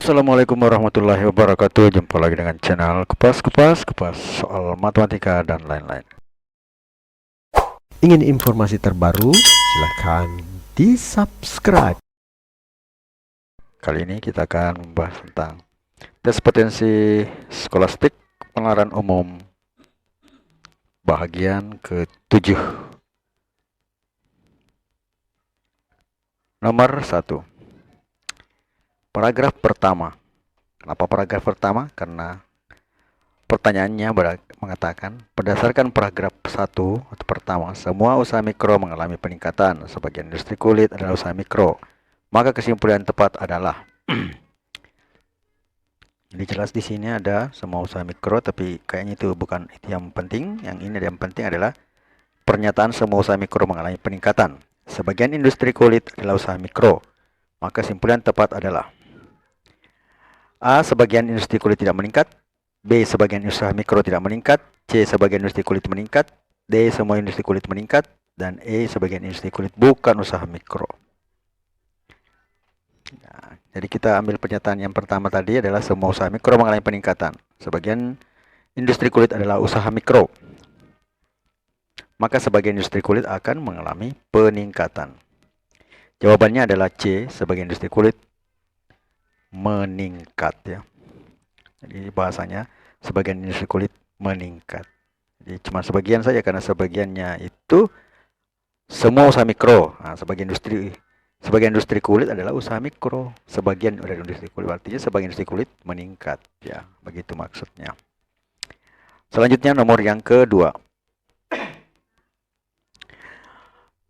Assalamualaikum warahmatullahi wabarakatuh. Jumpa lagi dengan channel Kupas soal matematika dan lain-lain. Ingin informasi terbaru? Silahkan di-subscribe. Kali ini kita akan membahas tentang tes potensi skolastik pengeluaran umum bahagian ke-7. Nomor 1. Paragraf pertama. Kenapa paragraf pertama? Karena pertanyaannya mengatakan, berdasarkan paragraf 1 atau pertama, semua usaha mikro mengalami peningkatan. Sebagian industri kulit adalah usaha mikro. Maka kesimpulan tepat adalah jadi jelas di sini ada semua usaha mikro, tapi kayaknya itu bukan itu yang penting. Yang ini yang penting adalah pernyataan semua usaha mikro mengalami peningkatan. Sebagian industri kulit adalah usaha mikro. Maka kesimpulan tepat adalah A. Sebagian industri kulit tidak meningkat. B. Sebagian usaha mikro tidak meningkat. C. Sebagian industri kulit meningkat. D. Semua industri kulit meningkat. Dan E. Sebagian industri kulit bukan usaha mikro. Nah, jadi kita ambil pernyataan yang pertama tadi adalah semua usaha mikro mengalami peningkatan. Sebagian industri kulit adalah usaha mikro. Maka sebagian industri kulit akan mengalami peningkatan. Jawabannya adalah C. Sebagian industri kulit meningkat, ya. Jadi bahasanya sebagian industri kulit meningkat. Jadi cuma sebagian saja, karena sebagiannya itu semua usaha mikro. Nah, sebagian industri kulit adalah usaha mikro. Sebagian dari industri kulit, artinya sebagian industri kulit meningkat, ya. Begitu maksudnya. Selanjutnya nomor yang kedua.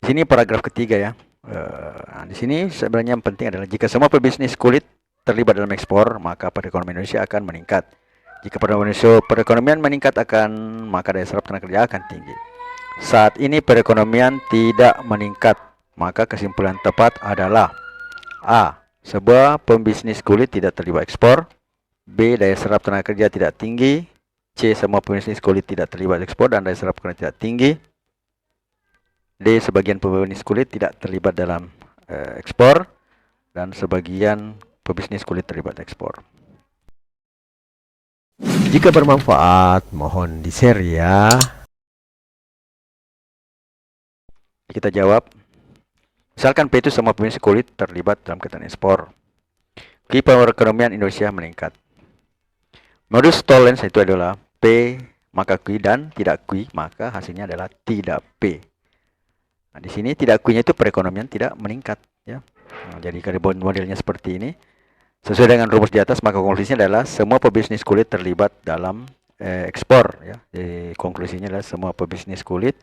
Di sini paragraf ketiga, ya. Di sini sebenarnya yang penting adalah jika semua pebisnis kulit terlibat dalam ekspor, maka perekonomian Indonesia akan meningkat. Jika perekonomian meningkat maka daya serap tenaga kerja akan tinggi. Saat ini perekonomian tidak meningkat, maka kesimpulan tepat adalah A. Sebuah pembisnis kulit tidak terlibat ekspor. B. Daya serap tenaga kerja tidak tinggi. C. Semua pembisnis kulit tidak terlibat ekspor dan daya serap kerja tidak tinggi. D. Sebagian pembisnis kulit tidak terlibat dalam ekspor dan sebagian pebisnis kulit terlibat ekspor. Jika bermanfaat, mohon di-share ya. Kita jawab. Misalkan P itu semua pembisnis kulit terlibat dalam kegiatan ekspor. Q perekonomian Indonesia meningkat. Modus tollens itu adalah P maka Q dan tidak Q maka hasilnya adalah tidak P. Nah, di sini tidak Q-nya itu perekonomian tidak meningkat, ya. Nah, jadi kalau modelnya seperti ini, sesuai dengan rumus di atas, maka konklusinya adalah semua pebisnis kulit terlibat dalam ekspor, ya. Jadi konklusinya adalah semua pebisnis kulit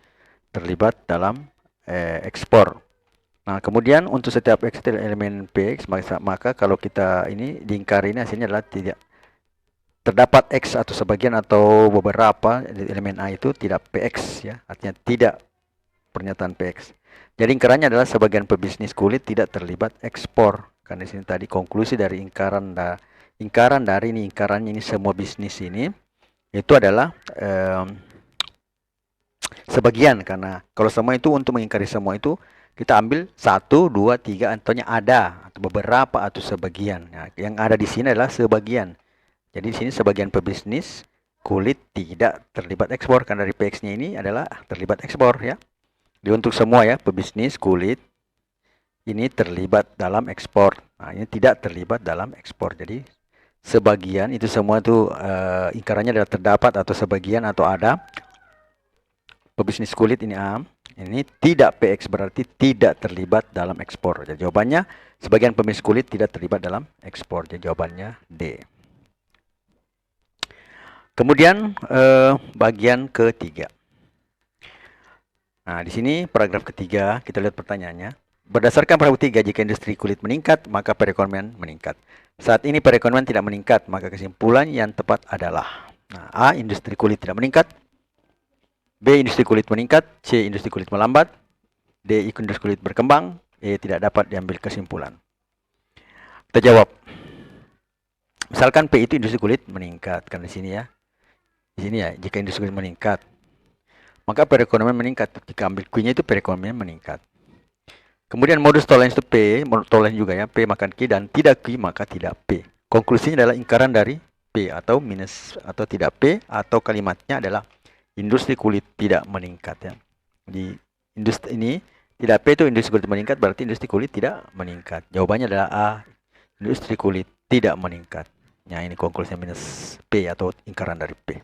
terlibat dalam ekspor. Nah, kemudian untuk setiap X elemen PX, maka kalau kita ini diingkari, ini hasilnya adalah tidak terdapat X atau sebagian atau beberapa elemen A itu tidak PX, ya. Artinya tidak pernyataan PX. Jadi ingkarannya adalah sebagian pebisnis kulit tidak terlibat ekspor. Karena di sini tadi konklusi dari ingkarannya ini semua bisnis ini itu adalah sebagian, karena kalau semua itu untuk mengingkari semua itu kita ambil 1, 2, 3 ataunya ada atau beberapa atau sebagian. Nah, yang ada di sini adalah sebagian. Jadi di sini sebagian pebisnis kulit tidak terlibat ekspor, karena dari PX-nya ini adalah terlibat ekspor, ya. Jadi untuk semua, ya, pebisnis kulit ini terlibat dalam ekspor. Nah, ini tidak terlibat dalam ekspor. Jadi sebagian itu semua itu ingkarannya adalah terdapat atau sebagian atau ada. Pebisnis kulit ini A, ini tidak PX, berarti tidak terlibat dalam ekspor. Jadi jawabannya sebagian pebisnis kulit tidak terlibat dalam ekspor. Jadi jawabannya D. Kemudian bagian ketiga. Nah, di sini paragraf ketiga kita lihat pertanyaannya. Berdasarkan paragraf 3, jika industri kulit meningkat, maka perekonomian meningkat. Saat ini perekonomian tidak meningkat, maka kesimpulan yang tepat adalah A. Industri kulit tidak meningkat. B. Industri kulit meningkat. C. Industri kulit melambat. D. Industri kulit berkembang. E. Tidak dapat diambil kesimpulan. Kita jawab. Misalkan P itu industri kulit meningkat, kan di sini, ya. Di sini, ya, jika industri kulit meningkat, maka perekonomian meningkat. Jika ambil Q-nya itu perekonomian meningkat. Kemudian modus tollens itu P, modus tollens juga, ya, P maka Q dan tidak Q maka tidak P. Konklusinya adalah ingkaran dari P atau minus atau tidak P, atau kalimatnya adalah industri kulit tidak meningkat ya. Di industri ini tidak P itu industri kulit meningkat, berarti industri kulit tidak meningkat. Jawabannya adalah A, industri kulit tidak meningkat. Nah, ini konklusinya minus P atau ingkaran dari P.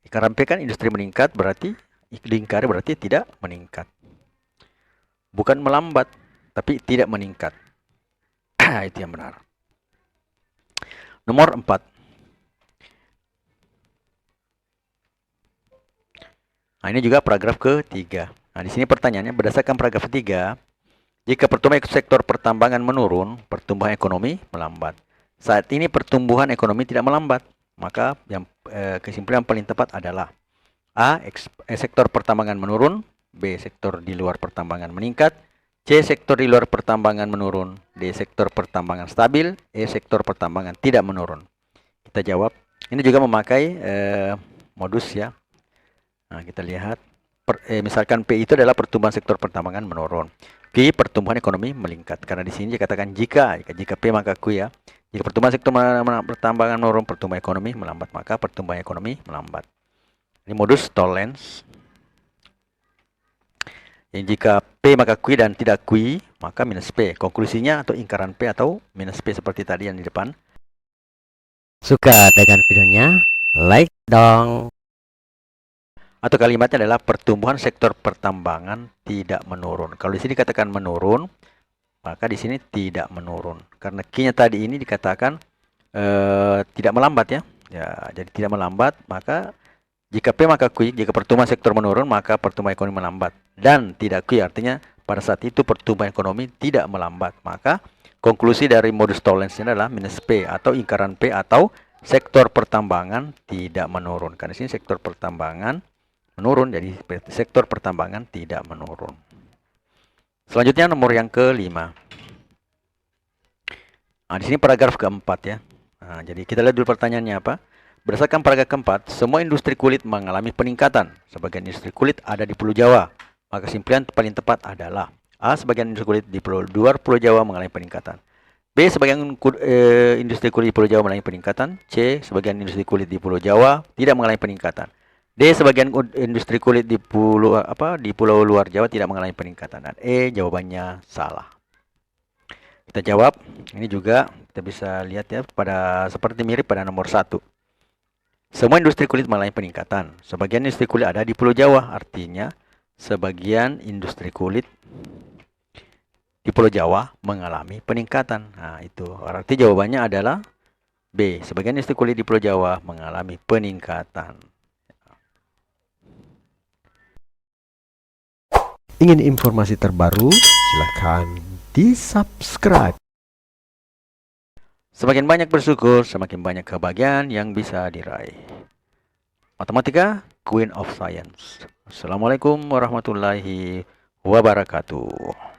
Ingkaran P kan industri meningkat, berarti diingkari berarti tidak meningkat. Bukan melambat, tapi tidak meningkat. Itu yang benar. Nomor 4. Nah, ini juga paragraf ketiga. Nah, di sini pertanyaannya, berdasarkan paragraf ketiga, jika pertumbuhan sektor pertambangan menurun, pertumbuhan ekonomi melambat. Saat ini pertumbuhan ekonomi tidak melambat, maka yang kesimpulan paling tepat adalah A, sektor pertambangan menurun, B, sektor di luar pertambangan meningkat, C, sektor di luar pertambangan menurun, D, sektor pertambangan stabil, E, sektor pertambangan tidak menurun. Kita jawab. Ini juga memakai modus ya. Nah, kita lihat. Misalkan P itu adalah pertumbuhan sektor pertambangan menurun. Q, pertumbuhan ekonomi meningkat. Karena di sini dikatakan jika P maka Q ya. Jika pertumbuhan sektor pertambangan menurun, pertumbuhan ekonomi melambat, maka pertumbuhan ekonomi melambat. Ini modus Tollens. Yang jika P maka Q dan tidak Q, maka minus P. Konklusinya atau ingkaran P atau minus P seperti tadi yang di depan. Suka dengan videonya? Like dong. Atau kalimatnya adalah pertumbuhan sektor pertambangan tidak menurun. Kalau di sini dikatakan menurun, maka di sini tidak menurun. Karena Q-nya tadi ini dikatakan tidak melambat ya. Ya, jadi tidak melambat, maka jika P maka Q, jika pertumbuhan sektor menurun, maka pertumbuhan ekonomi melambat. Dan tidak Q, artinya pada saat itu pertumbuhan ekonomi tidak melambat. Maka konklusi dari modus Tollens ini adalah minus P atau ingkaran P atau sektor pertambangan tidak menurun. Karena di sini sektor pertambangan menurun, jadi sektor pertambangan tidak menurun. Selanjutnya nomor yang kelima. Nah, di sini paragraf keempat ya. Nah, jadi kita lihat dulu pertanyaannya apa. Berdasarkan paragraf keempat, semua industri kulit mengalami peningkatan. Sebagian industri kulit ada di Pulau Jawa. Maka kesimpulan paling tepat adalah A, sebagian industri kulit di luar Pulau Jawa mengalami peningkatan. B, sebagian industri kulit di Pulau Jawa mengalami peningkatan. C, sebagian industri kulit di Pulau Jawa tidak mengalami peningkatan. D, sebagian industri kulit di pulau luar Jawa tidak mengalami peningkatan. Dan E, jawabannya salah. Kita jawab. Ini juga kita bisa lihat ya, seperti mirip pada nomor 1. Semua industri kulit mengalami peningkatan. Sebagian industri kulit ada di Pulau Jawa. Artinya, sebagian industri kulit di Pulau Jawa mengalami peningkatan. Nah, itu. Arti jawabannya adalah B. Sebagian industri kulit di Pulau Jawa mengalami peningkatan. Ingin informasi terbaru? Silakan di-subscribe. Semakin banyak bersyukur, semakin banyak kebahagiaan yang bisa diraih. Matematika, Queen of Science. Assalamualaikum warahmatullahi wabarakatuh.